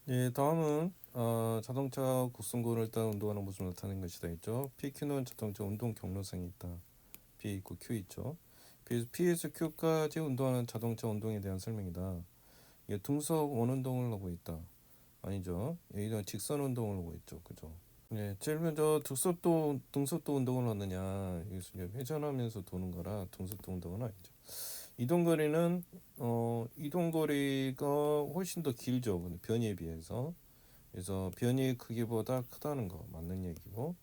예, 다음은 자동차 곡선구를 따라 운동하는 모습을 나타내는 것이다 있죠. PQ는 자동차 운동 경로성이 있다. P 있고 Q 있죠. P에서 Q까지 운동하는 자동차 운동에 대한 설명이다. 이게 등속 원운동을 하고 있다. 아니죠. 여기는 직선 운동을 하고 있죠. 그죠? 예, 제일 먼저 등속도 운동을 하느냐. 이것은 이제 회전하면서 도는 거라 등속도 운동은 아니죠. 이동거리는 이동거리가 훨씬 더 길죠. 근데 변이에 비해서. 그래서 변이의 크기보다 크다는 거 맞는 얘기고,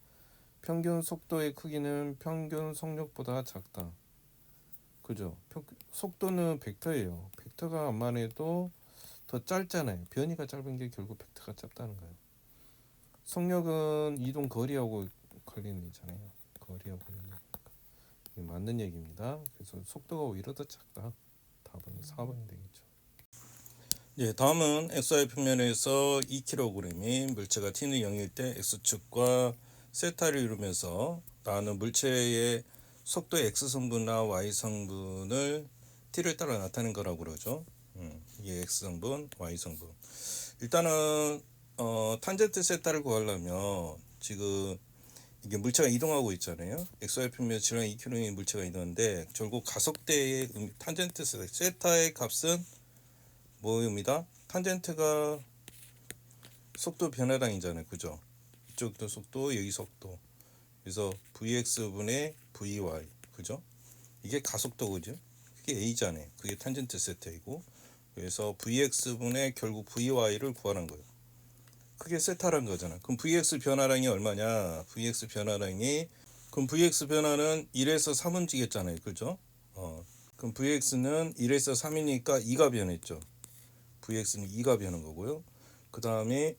평균 속도의 크기는 평균 속력보다 작다. 그죠? 속도는 벡터예요. 벡터가 암만 해도 더 짧잖아요. 변이가 짧은 게 결국 벡터가 짧다는 거예요. 속력은 이동 거리하고 관련이 있잖아요. 거리하고 관련이 있으니까. 맞는 얘기입니다. 그래서 속도가 오히려 더 작다. 답은 4번이 되겠죠. 예, 다음은 XY 평면에서 2kg의 물체가 t는 0일 때 x축과 세타를 이루면서 나는 물체의 속도의 x성분과 y성분을 t를 따라 나타낸 거라고 그러죠. 이게 x성분, y성분. 일단은 탄젠트 세타를 구하려면 지금 이게 물체가 이동하고 있잖아요. XY 평면 지름 2km의 물체가 이동하는데 결국 가속대의 탄젠트 세타의 값은 뭐입니다. 탄젠트가 속도 변화량이잖아요. 그죠? 이쪽도 속도, 여기 속도. 그래서 vx분의 vy. 그죠? 이게 가속도 그죠? 그게 a잖아요. 그게 탄젠트 세타이고. 그래서 vx분의 결국 vy를 구하는 거예요. 그게 세타라는 거잖아. 그럼 vx 변화량이 얼마냐? vx 변화량이 그럼 vx 변화는 1에서 3 움직였잖아요. 그죠? 그럼 vx는 1에서 3이니까 2가 변했죠. vx는 2가 변한 거고요. 그 다음에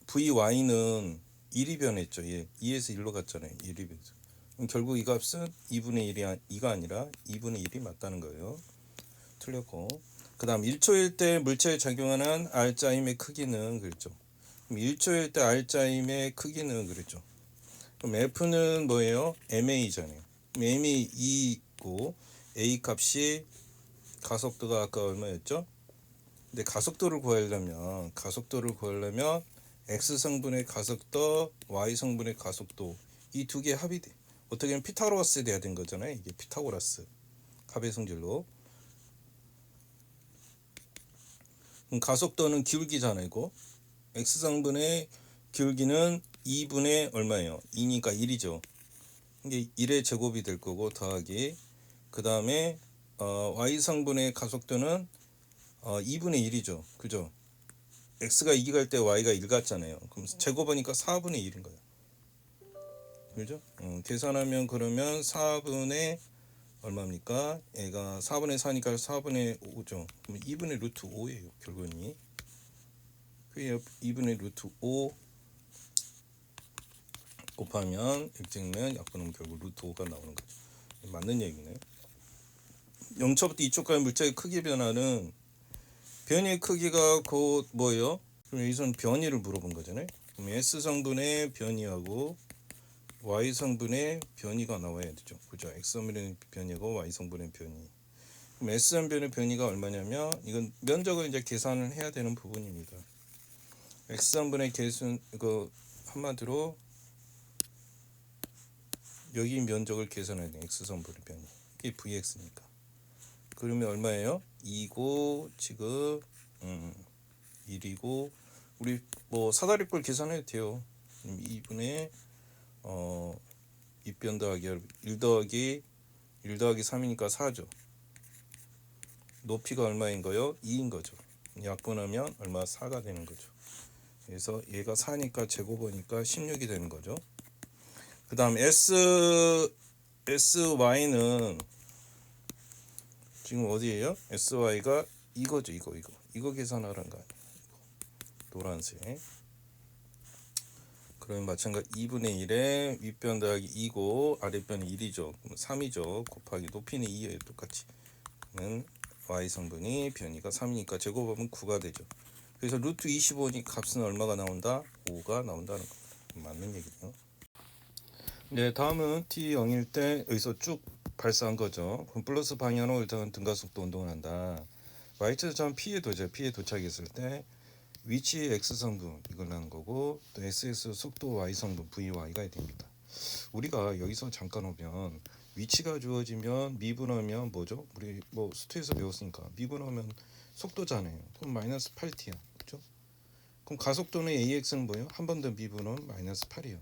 vy는 1이 변했죠. 예, 2에서 1로 갔잖아요. 1이 변했죠. 그럼 결국 이 값은 2분의 1이 2가 아니라 2분의 1이 맞다는 거예요. 틀렸고. 그 다음 1초일 때 물체에 작용하는 R자임의 크기는 그랬죠. 그럼 1초일 때 R자임의 크기는 그랬죠. 그럼 F는 뭐예요? MA잖아요. M이 2있고 A 값이 가속도가 아까 얼마였죠? 근데 가속도를 구하려면 x 성분의 가속도, y 성분의 가속도 이 두 개 합이 돼. 어떻게 보면 피타고라스 돼야 된 거잖아요. 이게 피타고라스 합의 성질로. 그럼 가속도는 기울기잖아요. 이거 x 성분의 기울기는 2분의 얼마예요? 2니까 1이죠. 이게 1의 제곱이 될 거고 더하기 그 다음에 y 성분의 가속도는 2분의 1이죠. 그죠? x가 2 갈 때 y가 1 같잖아요. 그럼 제곱하니까 4분의 1인 거예요. 그죠? 계산하면 그러면 4분의 얼마입니까? 얘가 4분의 4니까 4분의 5죠. 그럼 2분의 루트 5예요. 결국은 그게 2분의 루트 5 곱하면 x는 약분하면 결국 루트 5가 나오는 거죠. 맞는 얘기네. 0초부터 2초까지 물체의 크기 변화는 변이의 크기가 곧 뭐예요? 그럼 여기서는 변이를 물어본 거잖아요. 그럼 S 성분의 변이하고 Y 성분의 변이가 나와야 되죠. 그죠? X 성분의 변이고 Y 성분의 변이. 그럼 S 성분의 변이가 얼마냐면 이건 면적을 이제 계산을 해야 되는 부분입니다. X 성분의 계산 이거 한마디로 여기 면적을 계산해야 돼. X 성분의 변이. 이게 VX니까. 그러면 얼마예요? 2고 지금 1이고 우리 뭐 사다리꼴 계산해도 돼요. 2분의 2변 더하기 1 더하기 1 더하기 3이니까 4죠. 높이가 얼마인 거요? 2인 거죠. 약분하면 얼마? 4가 되는 거죠. 그래서 얘가 4니까 제곱하니까 16이 되는 거죠. 그 다음 SY는 지금 어디에요? SY가 이거죠. 이거 계산하라는 거 아니에요. 노란색. 그러면 마찬가지 2분의 1에 윗변 더하기 2고 아랫변이 1이죠. 그럼 3이죠. 곱하기 높이는 2예요. 똑같이. 그러면 y 성분이 변이가 3이니까 제곱하면 9가 되죠. 그래서 루트 25니 값은 얼마가 나온다? 5가 나온다는 겁니다. 맞는 얘기네요. 네, 다음은 t 0일 때 여기서 쭉 발사한 거죠. 그럼 플러스 방향으로 일단 등가속도 운동을 한다. y축선 P에 도착했을 때 위치 x 성분 이걸 하는 거고 또 ss 속도 y 성분 vy가 됩니다. 우리가 여기서 잠깐 오면 위치가 주어지면 미분하면 뭐죠? 우리 뭐 수트에서 배웠으니까 미분하면 속도잖아요. 그럼 마이너스 8t야. 그렇죠? 그럼 가속도는 ax는 뭐예요? 한 번 더 미분하면 마이너스 8이에요.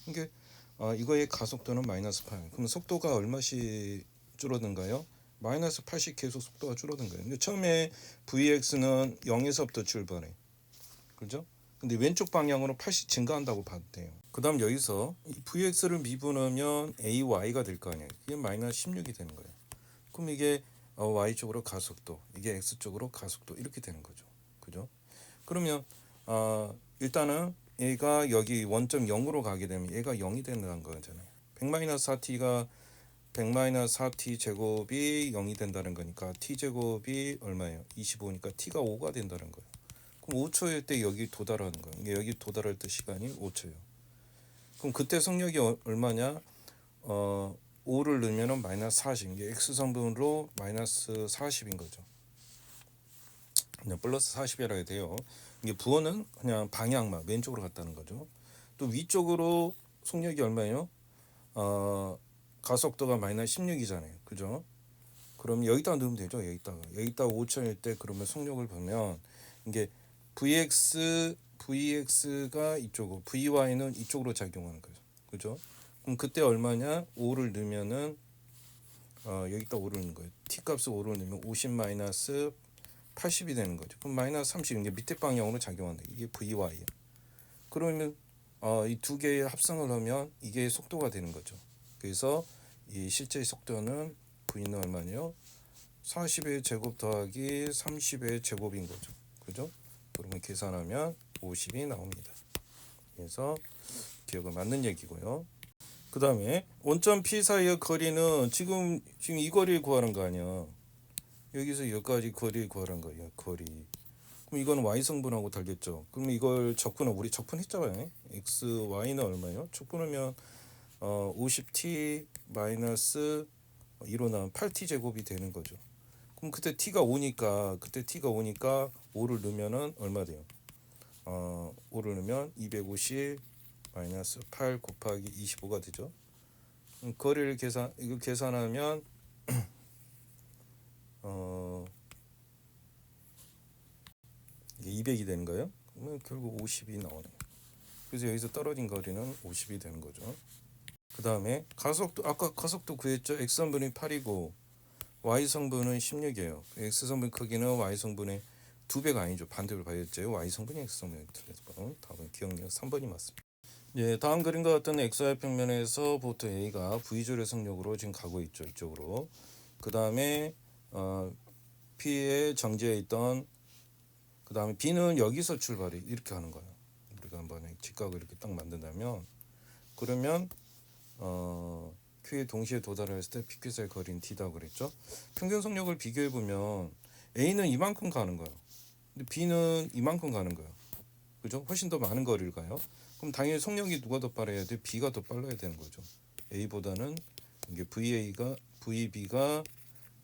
그러니까 이거의 가속도는 마이너스 8. 그럼 속도가 얼마씩 줄어든가요? 마이너스 8씩 계속 속도가 줄어든 거예요. 근데 처음에 vx는 0에서부터 출발해. 그죠? 근데 왼쪽 방향으로 8씩 증가한다고 봐도 돼요. 그 다음 여기서 vx를 미분하면 ay가 될 거 아니에요. 이게 마이너스 16이 되는 거예요. 그럼 이게 y쪽으로 가속도, 이게 x쪽으로 가속도 이렇게 되는 거죠. 그죠? 그러면 일단은 얘가 여기 원점 0으로 가게 되면 얘가 0이 된다는 거잖아요. 100-4t가 100-4t 제곱이 0이 된다는 거니까 t 제곱이 얼마예요? 25니까 t가 5가 된다는 거예요. 그럼 5초일 때 여기 도달하는 거예요. 여기 도달할 때 시간이 5초예요. 그럼 그때 속력이 얼마냐? 5를 넣으면 마이너스 40. 이게 x 성분으로 마이너스 40인 거죠. 그냥 플러스 40이라 해야 돼요. 이게 부호는 그냥 방향만 왼쪽으로 갔다는 거죠. 또 위쪽으로 속력이 얼마예요? 가속도가 마이너스 16이잖아요. 그죠? 그럼 여기다가 넣으면 되죠. 여기다가 5천일 때 그러면 속력을 보면 이게 vx가 이쪽으로 vy는 이쪽으로 작용하는 거죠. 그죠? 그럼 그때 얼마냐? 5를 넣으면은 여기다 5를 넣는 거예요. t 값을 5를 넣으면 50 마이너스 80이 되는 거죠. 그럼 마이너스 30 이게 밑에 방향으로 작용한다. 이게 vy예요. 그러면 이 두 개의 합성을 하면 이게 속도가 되는 거죠. 그래서 이 실제 속도는 v는 얼마냐? 40의 제곱 더하기 30의 제곱인 거죠. 그죠? 그러면 계산하면 50이 나옵니다. 그래서 기억은 맞는 얘기고요. 그 다음에 원점 P 사이의 거리는 지금 이 거리를 구하는 거 아니야. 여기서 여기까지 거리를 구하는 거예요. 거리. 그럼 이거는 y 성분하고 달겠죠. 그럼 이걸 우리 적분했잖아요. x, y는 얼마예요? 적분하면 50t 마이너스 1로 나면 8t 제곱이 되는 거죠. 그럼 그때 t가 5니까 5를 넣으면은 얼마 돼요? 5를 넣으면 250 마이너스 8 곱하기 25가 되죠. 거리를 이거 계산하면 이게 200이 되는 거예요. 그러면 결국 50이 나오네요. 그래서 여기서 떨어진 거리는 50이 되는 거죠. 그 다음에 가속도 아까 가속도 구했죠. x 성분이 8이고 y 성분은 16이에요. x 성분 크기는 y 성분의 2배가 아니죠. 반대로 봐야죠. y 성분이 x 성분이 틀려서 답은 기억력 3번이 맞습니다. 예, 다음 그림과 같은 xy 평면에서 보트 a가 v절의 속력으로 지금 가고 있죠. 이쪽으로. 그 다음에 p의 정지에 있던 그 다음에 b는 여기서 출발이 이렇게 하는 거예요. 우리가 한번 직각을 이렇게 딱 만든다면 그러면 Q에 동시에 도달했을 때 PQ 사이 거리는 D다 그랬죠. 평균 속력을 비교해 보면 A는 이만큼 가는 거예요. 근데 B는 이만큼 가는 거예요. 그죠? 훨씬 더 많은 거리를 가요. 그럼 당연히 속력이 누가 더 빨라야 돼? B가 더 빨라야 되는 거죠. A보다는 이게 VB가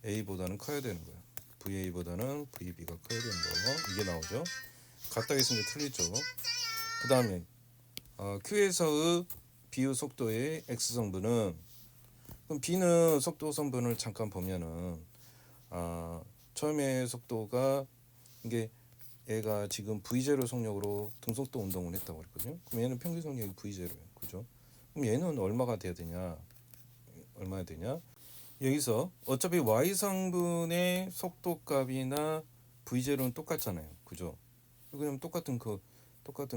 A보다는 커야 되는 거예요. VA보다는 VB가 커야 되는 거 이게 나오죠. 같다 했으면 틀리죠. 그 다음에 Q에서의 B의 속도의 X 성분은 그럼 B는 속도 성분을 잠깐 보면은 처음에 속도가 이게 얘가 지금 V0 속력으로 등속도 운동을 했다고 그랬거든요. 그럼 얘는 평균 속력이 V0예요. 그죠? 그럼 얘는 얼마가 돼야 되냐? 얼마야 되냐? 여기서 어차피 Y 성분의 속도 값이나 V0는 똑같잖아요. 그죠? 그냥 똑같은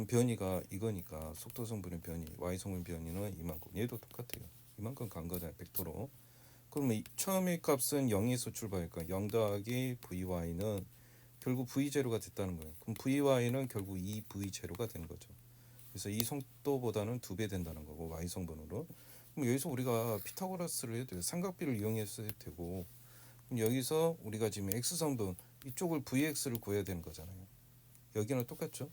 변이가 이거니까 속도 성분의 변이, Y 성분 변이는 이만큼. 얘도 똑같아요. 이만큼 간 거잖아요. 벡터로. 그러면 처음의 값은 0에서 출발하니까 0 더하기 VY는 결국 V0가 됐다는 거예요. 그럼 VY는 결국 2V0가 되는 거죠. 그래서 이 속도보다는 2배 된다는 거고 Y 성분으로. 그럼 여기서 우리가 피타고라스를 해도 돼요. 삼각비를 이용해서 해도 되고. 그럼 여기서 우리가 지금 X 성분 이쪽을 VX를 구해야 되는 거잖아요. 여기는 똑같죠.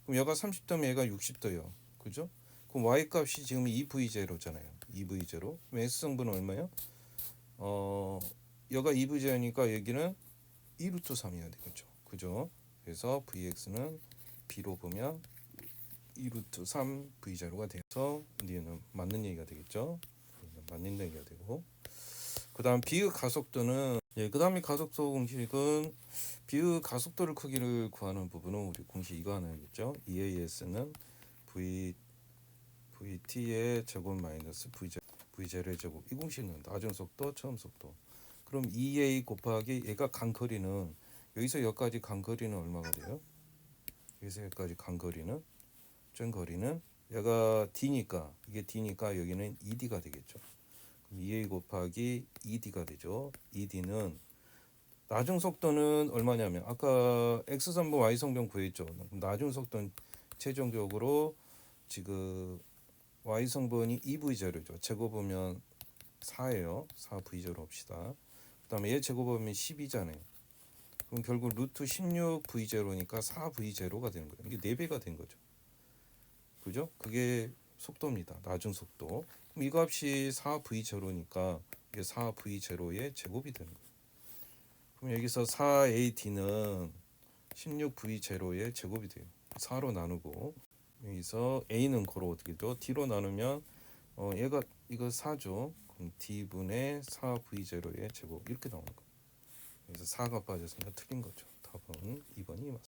그럼 여가 30도면 얘가 60도예요. 그죠? 그럼 Y 값이 지금 2V0잖아요. 2V0. 그럼 S 성분은 얼마예요? 여가 2V0니까 여기는 2루트 3이어야 되겠죠. 그죠? 그래서 VX는 B로 보면 2 루트 3 V0가 돼서 얘는 맞는 얘기가 되겠죠. 맞는 얘기가 되고, 그 다음 비의 가속도는, 그 다음에 가속도 공식은 비의 가속도를 크기를 구하는 부분은 우리 공식 이거 하나겠죠. EAS는 VT의 제곱 마이너스 V0의 제곱, 이 공식은 나중 속도, 처음 속도. 그럼 EA 곱하기 얘가 간 거리는, 여기서 여기까지 간 거리는 얼마가 돼요? 여기서 여기까지 간 거리는, 전 거리는 얘가 D니까, 이게 D니까 여기는 ED가 되겠죠. 그럼 EA 곱하기 ED가 되죠. ED는 나중 속도는 얼마냐면 아까 X선분 Y성분 구했죠. 나중 속도는 최종적으로 지금 Y성분이 2V0죠. 제곱하면 4예요. 4V0 합시다. 그 다음에 얘 제곱하면 10이잖아요. 그럼 결국 루트 16V0니까 4V0가 되는 거예요. 이게 4배가 된 거죠. 그죠? 그게 속도입니다. 나중 속도. 그럼 이 값이 4V0니까 이게 4V0의 제곱이 되는 거예요. 그럼 여기서 4AD는 16V0의 제곱이 돼요. 4로 나누고, 여기서 A는 고로 어떻게 돼? D로 나누면 얘가 이거 4죠. 그럼 D분의 4V0의 제곱 이렇게 나오는 거예요. 그래서 4가 빠졌으니까 틀린 거죠. 답은 2번이 맞습니다.